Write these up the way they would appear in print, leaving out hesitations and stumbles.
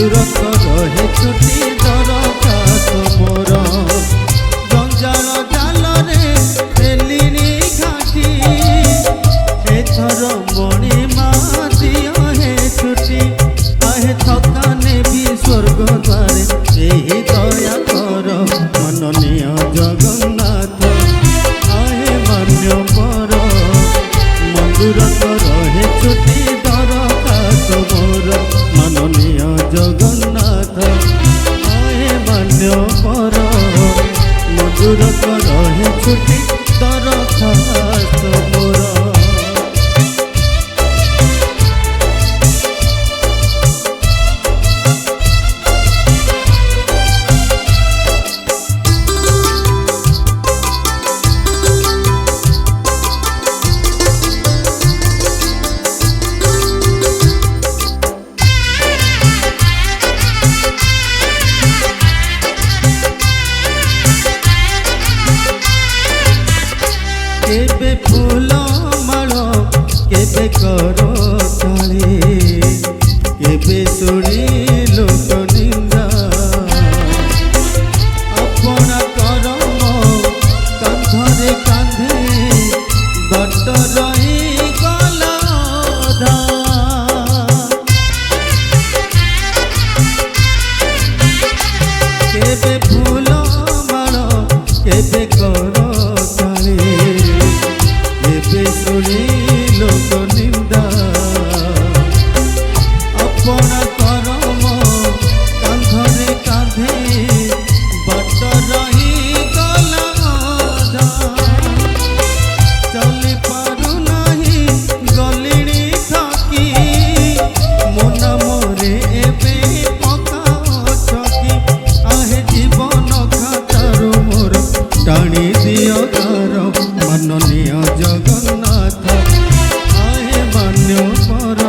মধুর রহে ছুটি দরখাস্ত মোর জঞ্জাল জালরে ফেলিনি ঘাটি এথর মণি মা দিও হে ছুটি আহে থকা নেবি স্বর্গ দ্বারে এই দয়া কর মাননীয় জগন্নাথ আহে মান্য পর মধুর রহে ছুটি দরখাস্ত মোর মাননীয় জগন্নাথ আহে মান্য পর মধুর রহে ছুটি দরখাস্ত মোর। केबे फूल माल केबे करो ताली केबे सुनी लोक निंदा अपना करम कांधरे कांधे बट रही गला केबे फूल माल केबे करो सुनी लोक निंदा अपना करम कांधरे कांधे बट रही गला चली पारु नहीं गलिणी थकी मन मोरे एबे पका छकी आहे जीवन खातारू मोर टाणी दियो तार माननीय जगन्नाथ आहे मान्य पर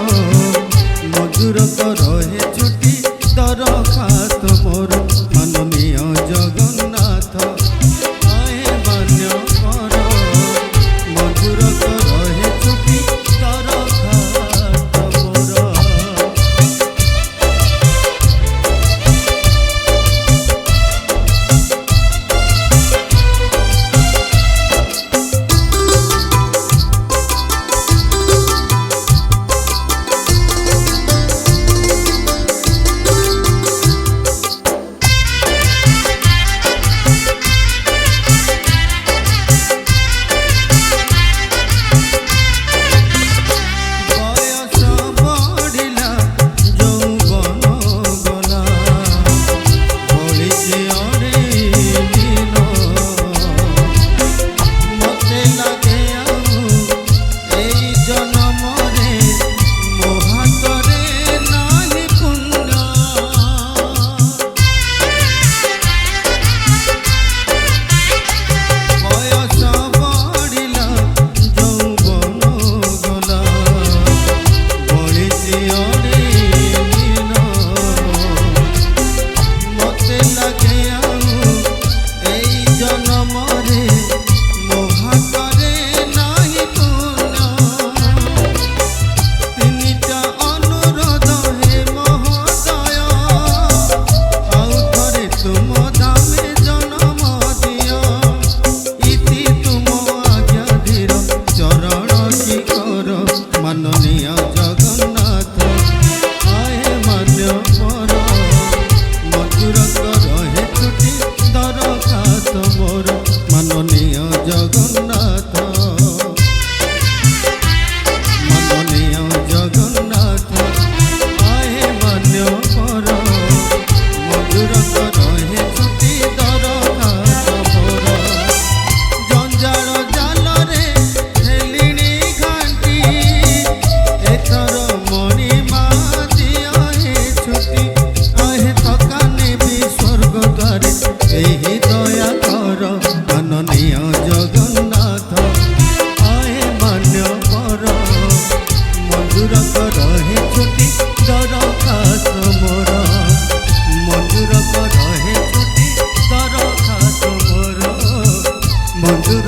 मधुर रहे छुटी दरखास्त मोर माननीय जगन्नाथ आहे मान्य पर मधुर रहे छुटी दरखास्त मोर। माननीय जगन्नाथ आहे मान्य पर मधुर रहे छुटी दरखास्त मोर माननीय जगन्नाथ माननीय जगन्नाथ आहे मान्य पर मधुर रहे छुटी दरखास्त मोर जंजाल जालरे हेलिणी घाटी एथर मणि मा दियो हे छुटी आहे थका नेबी स्वर्ग द्वारे एही दया कर माननीय जगन्नाथ आहे मान्य पर मधुर रहे छुटी दरखास्त मोर मधुर रहे छुटी दरखास्त मोर मधुर